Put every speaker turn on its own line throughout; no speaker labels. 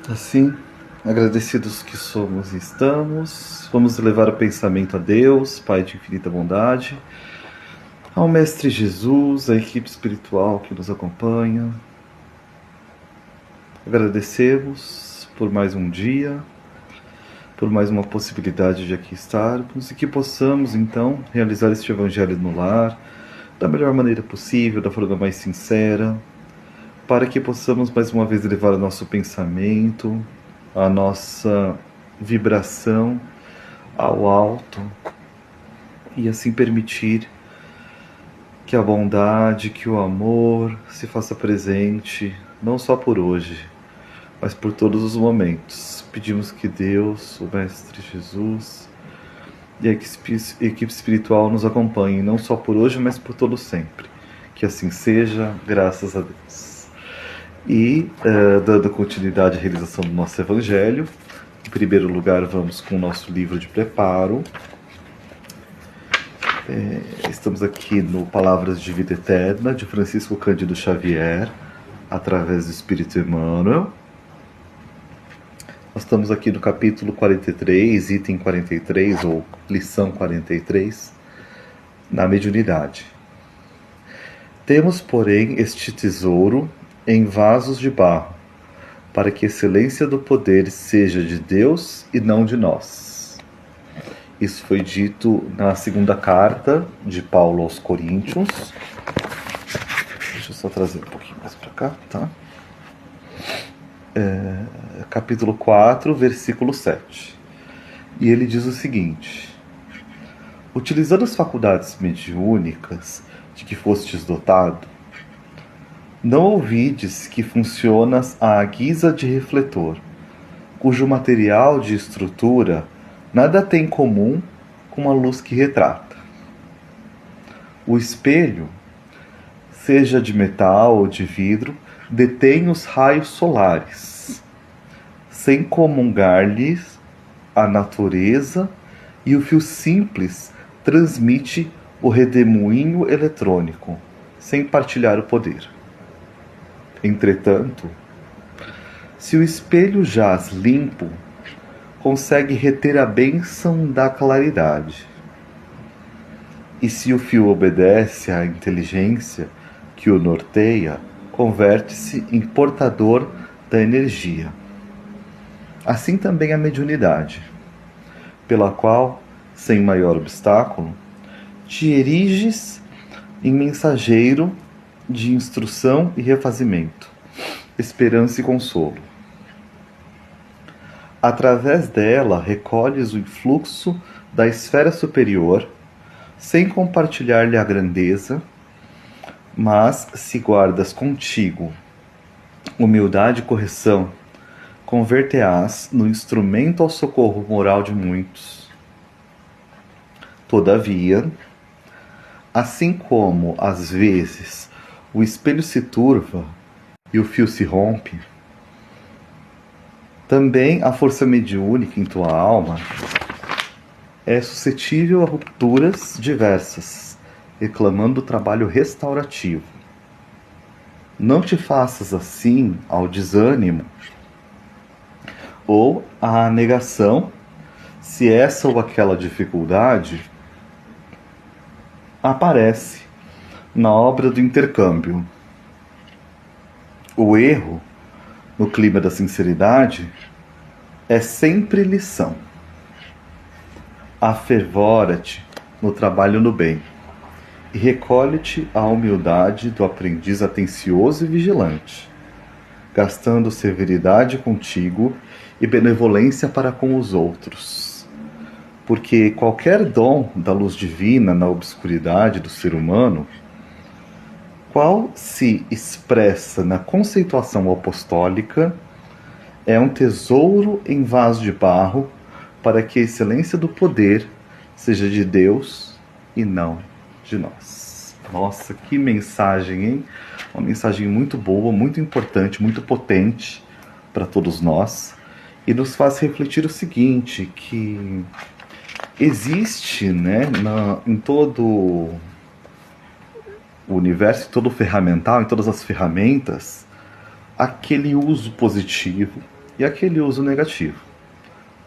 Assim, agradecidos que somos e estamos, vamos levar o pensamento a Deus, Pai de infinita bondade, ao Mestre Jesus, à equipe espiritual que nos acompanha. Agradecemos por mais um dia, por mais uma possibilidade de aqui estarmos e que possamos, então, realizar este Evangelho no lar da melhor maneira possível, da forma mais sincera, para que possamos mais uma vez levar o nosso pensamento, a nossa vibração ao alto e assim permitir que a bondade, que o amor se faça presente, não só por hoje, mas por todos os momentos. Pedimos que Deus, o Mestre Jesus e a equipe espiritual nos acompanhem, não só por hoje, mas por todo sempre. Que assim seja, graças a Deus. E, dando continuidade à realização do nosso Evangelho, em primeiro lugar vamos com o nosso livro de preparo. Estamos aqui no Palavras de Vida Eterna, de Francisco Cândido Xavier, através do Espírito Emmanuel. Nós estamos aqui no capítulo 43, item 43, ou lição 43, na mediunidade. Temos, porém, este tesouro em vasos de barro, para que a excelência do poder seja de Deus e não de nós. Isso foi dito na segunda carta de Paulo aos Coríntios. Deixa eu só trazer um pouquinho mais para cá, tá? Capítulo 4, versículo 7. E ele diz o seguinte: utilizando as faculdades mediúnicas de que fostes dotado, não ouvides que funcionas à guisa de refletor, cujo material de estrutura nada tem em comum com a luz que retrata. O espelho, seja de metal ou de vidro, detém os raios solares, sem comungar-lhes a natureza, e o fio simples transmite o redemoinho eletrônico, sem partilhar o poder. Entretanto, se o espelho jaz limpo, consegue reter a bênção da claridade. E se o fio obedece à inteligência que o norteia, converte-se em portador da energia. Assim também a mediunidade, pela qual, sem maior obstáculo, te eriges em mensageiro de instrução e refazimento, esperança e consolo. Através dela recolhes o influxo da esfera superior, sem compartilhar-lhe a grandeza, mas se guardas contigo humildade e correção, converter-ás no instrumento ao socorro moral de muitos. Todavia, assim como às vezes o espelho se turva e o fio se rompe, também a força mediúnica em tua alma é suscetível a rupturas diversas, reclamando o trabalho restaurativo. Não te faças assim ao desânimo ou à negação, se essa ou aquela dificuldade aparece na obra do intercâmbio. O erro, no clima da sinceridade, é sempre lição. Afervora-te no trabalho no bem e recolhe-te à humildade do aprendiz atencioso e vigilante, gastando severidade contigo e benevolência para com os outros. Porque qualquer dom da luz divina na obscuridade do ser humano, qual se expressa na conceituação apostólica, é um tesouro em vaso de barro para que a excelência do poder seja de Deus e não de nós. Nossa, que mensagem, hein? Uma mensagem muito boa, muito importante, muito potente para todos nós, e nos faz refletir o seguinte, que existe, né, em todo o universo, em todo o ferramental, em todas as ferramentas, aquele uso positivo e aquele uso negativo.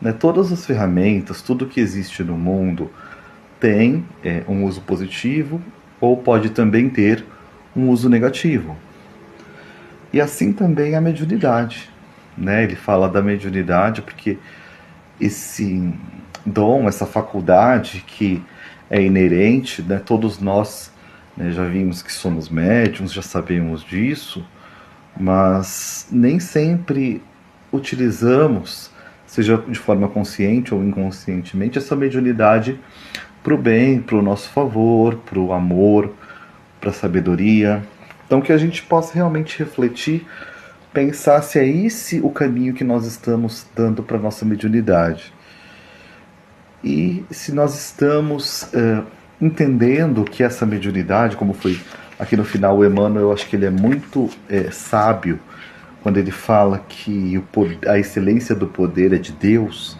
Né? Todas as ferramentas, tudo que existe no mundo tem um uso positivo ou pode também ter um uso negativo. E assim também a mediunidade. Né? Ele fala da mediunidade porque esse dom, essa faculdade que é inerente, né? Todos nós, né, já vimos que somos médiums, já sabemos disso, mas nem sempre utilizamos, seja de forma consciente ou inconscientemente, essa mediunidade para o bem, para o nosso favor, para o amor, para a sabedoria. Então que a gente possa realmente refletir, pensar se é esse o caminho que nós estamos dando para a nossa mediunidade. E se nós estamos entendendo que essa mediunidade, como foi aqui no final o Emmanuel, eu acho que ele é muito sábio quando ele fala que a excelência do poder é de Deus,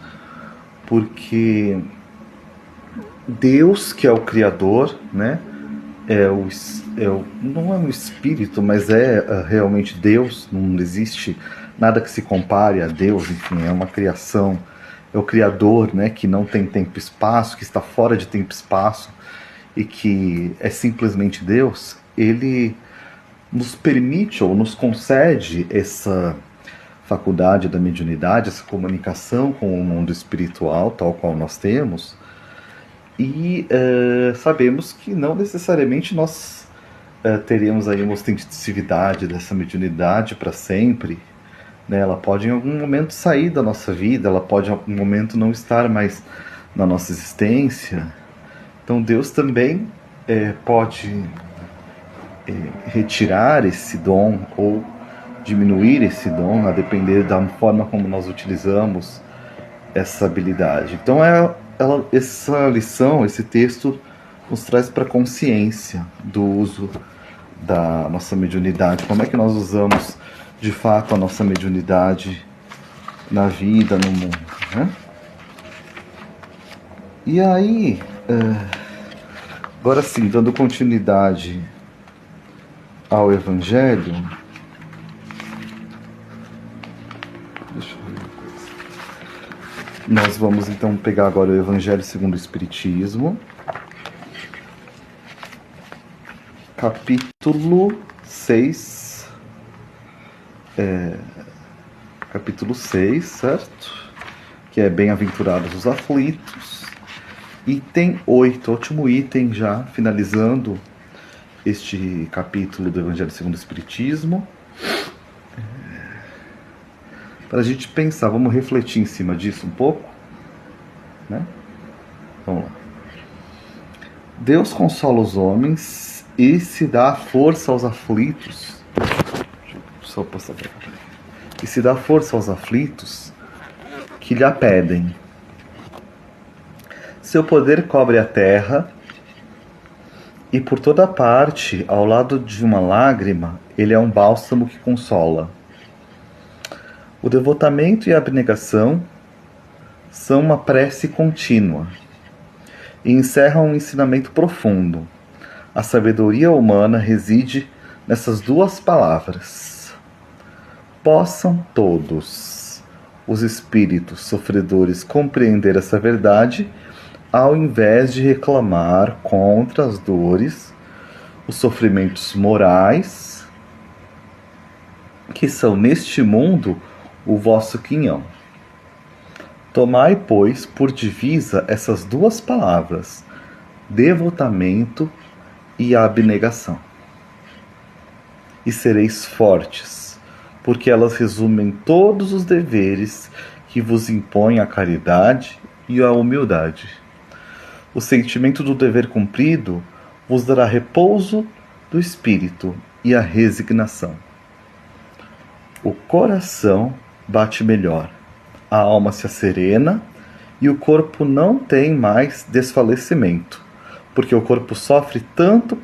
porque Deus, que é o Criador, né, não é um espírito, mas é realmente Deus, não existe nada que se compare a Deus, enfim, é uma criação, é o Criador, né, que não tem tempo e espaço, que está fora de tempo e espaço e que é simplesmente Deus. Ele nos permite ou nos concede essa faculdade da mediunidade, essa comunicação com o mundo espiritual, tal qual nós temos, e sabemos que não necessariamente nós teremos aí uma ostentividade dessa mediunidade para sempre, né? Ela pode em algum momento sair da nossa vida, ela pode em algum momento não estar mais na nossa existência. Então Deus também pode retirar esse dom ou diminuir esse dom, a depender da forma como nós utilizamos essa habilidade. Então essa lição, esse texto nos traz para a consciência do uso da nossa mediunidade, como é que nós usamos de fato a nossa mediunidade na vida, no mundo, né? E aí, agora sim, dando continuidade ao Evangelho, deixa eu ver uma coisa. Nós vamos então pegar agora o Evangelho segundo o Espiritismo, capítulo 6, capítulo 6, certo? Que é Bem-aventurados os aflitos. Item 8, último item já, finalizando este capítulo do Evangelho segundo o Espiritismo. Para a gente pensar, vamos refletir em cima disso um pouco, né? Vamos lá. Deus consola os homens e se dá força aos aflitos. Só passar pra cá. E se dá força aos aflitos que lhe a pedem. Seu poder cobre a terra, e por toda parte, ao lado de uma lágrima, ele é um bálsamo que consola. O devotamento e a abnegação são uma prece contínua e encerram um ensinamento profundo. A sabedoria humana reside nessas duas palavras. Possam todos os espíritos sofredores compreender essa verdade, ao invés de reclamar contra as dores, os sofrimentos morais, que são neste mundo o vosso quinhão. Tomai, pois, por divisa essas duas palavras, devotamento e abnegação. E sereis fortes, porque elas resumem todos os deveres que vos impõem a caridade e a humildade. O sentimento do dever cumprido vos dará repouso do espírito e a resignação. O coração bate melhor, a alma se asserena e o corpo não tem mais desfalecimento, porque o corpo sofre tanto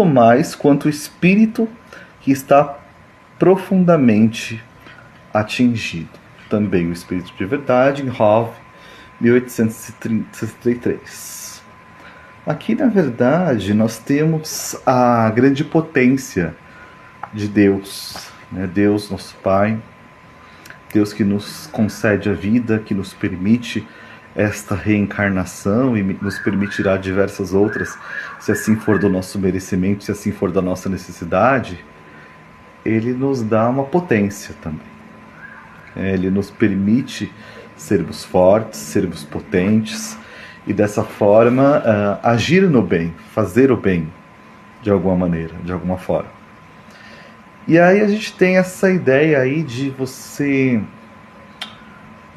mais quanto o espírito que está profundamente atingido. Também o Espírito de Verdade, em Hove, 1863. Aqui, na verdade, nós temos a grande potência de Deus, né? Deus, nosso Pai, Deus que nos concede a vida, que nos permite esta reencarnação e nos permitirá diversas outras, se assim for do nosso merecimento, se assim for da nossa necessidade, Ele nos dá uma potência também. Ele nos permite sermos fortes, sermos potentes e dessa forma agir no bem, fazer o bem de alguma maneira, de alguma forma. E aí a gente tem essa ideia aí de você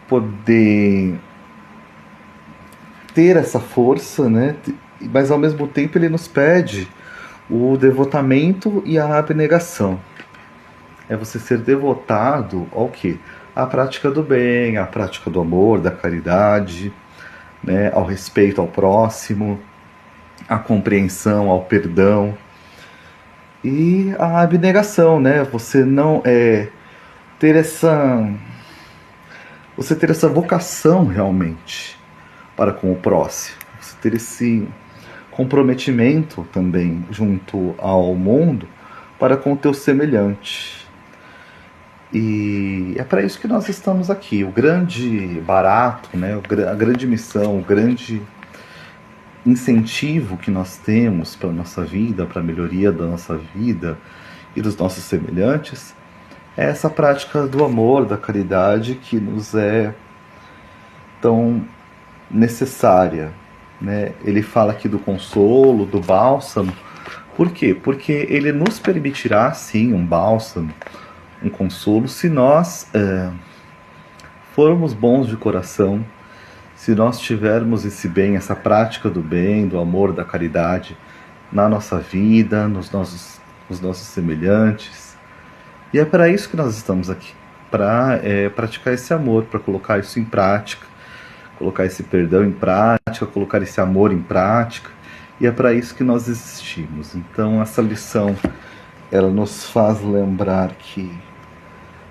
poder ter essa força, né? Mas ao mesmo tempo ele nos pede o devotamento e a abnegação. É você ser devotado ao quê? À prática do bem, à prática do amor, da caridade, né? Ao respeito ao próximo, à compreensão, ao perdão e à abnegação, né? Você não ter essa vocação realmente para com o próximo, você ter esse comprometimento também junto ao mundo para com o teu semelhante. E é para isso que nós estamos aqui. O grande barato, né, a grande missão, o grande incentivo que nós temos para a nossa vida, para a melhoria da nossa vida e dos nossos semelhantes, é essa prática do amor, da caridade que nos é tão necessária, né? Ele fala aqui do consolo, do bálsamo. Por quê? Porque ele nos permitirá, sim, um bálsamo, um consolo, se nós formos bons de coração, se nós tivermos esse bem, essa prática do bem, do amor, da caridade na nossa vida, nos nossos semelhantes. E é para isso que nós estamos aqui, para praticar esse amor, para colocar isso em prática, colocar esse perdão em prática, colocar esse amor em prática, e é para isso que nós existimos. Então essa lição, ela nos faz lembrar que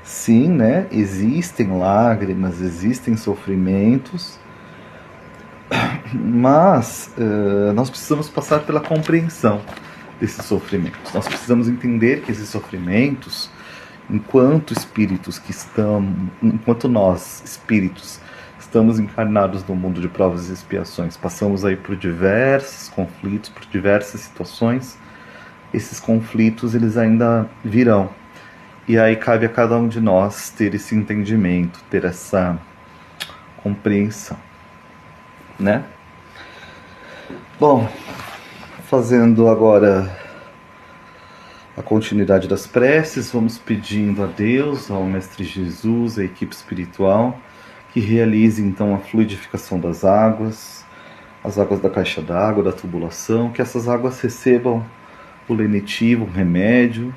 sim, né, existem lágrimas, existem sofrimentos, mas nós precisamos passar pela compreensão desses sofrimentos. Nós precisamos entender que esses sofrimentos, enquanto espíritos que estamos, enquanto nós, espíritos, estamos encarnados no mundo de provas e expiações, passamos aí por diversos conflitos, por diversas situações, esses conflitos eles ainda virão. E aí cabe a cada um de nós ter esse entendimento, ter essa compreensão, né? Bom, fazendo agora a continuidade das preces, vamos pedindo a Deus, ao Mestre Jesus, à equipe espiritual, que realize então a fluidificação das águas, as águas da caixa d'água, da tubulação, que essas águas recebam o lenitivo, o remédio,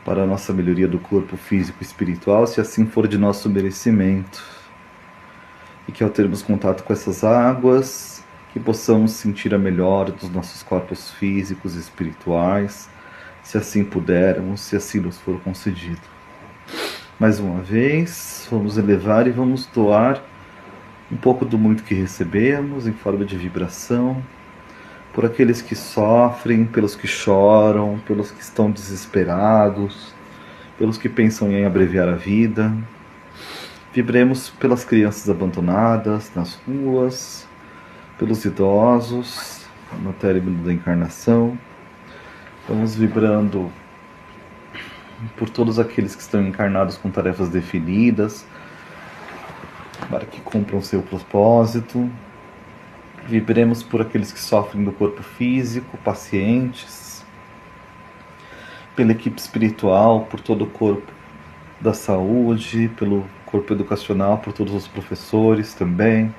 para a nossa melhoria do corpo físico e espiritual, se assim for de nosso merecimento. E que ao termos contato com essas águas, que possamos sentir a melhora dos nossos corpos físicos e espirituais, se assim pudermos, se assim nos for concedido. Mais uma vez, vamos elevar e vamos doar um pouco do muito que recebemos em forma de vibração, por aqueles que sofrem, pelos que choram, pelos que estão desesperados, pelos que pensam em abreviar a vida. Vibremos pelas crianças abandonadas nas ruas, pelos idosos no término da encarnação. Vamos vibrando por todos aqueles que estão encarnados com tarefas definidas, para que cumpram seu propósito. Vibremos por aqueles que sofrem do corpo físico, pacientes, pela equipe espiritual, por todo o corpo da saúde, pelo corpo educacional, por todos os professores também.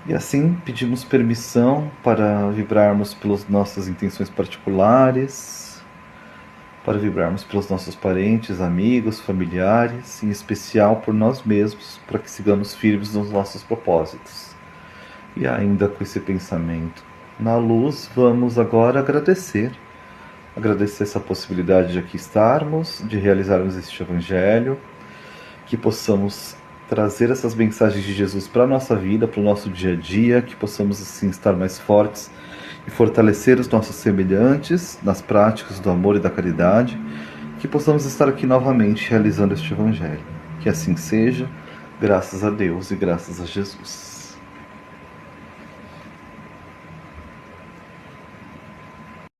E assim pedimos permissão para vibrarmos pelas nossas intenções particulares, para vibrarmos pelos nossos parentes, amigos, familiares, em especial por nós mesmos, para que sigamos firmes nos nossos propósitos. E ainda com esse pensamento na luz, vamos agora agradecer essa possibilidade de aqui estarmos, de realizarmos este Evangelho, que possamos trazer essas mensagens de Jesus para a nossa vida, para o nosso dia a dia, que possamos assim estar mais fortes e fortalecer os nossos semelhantes nas práticas do amor e da caridade, que possamos estar aqui novamente realizando este Evangelho. Que assim seja, graças a Deus e graças a Jesus.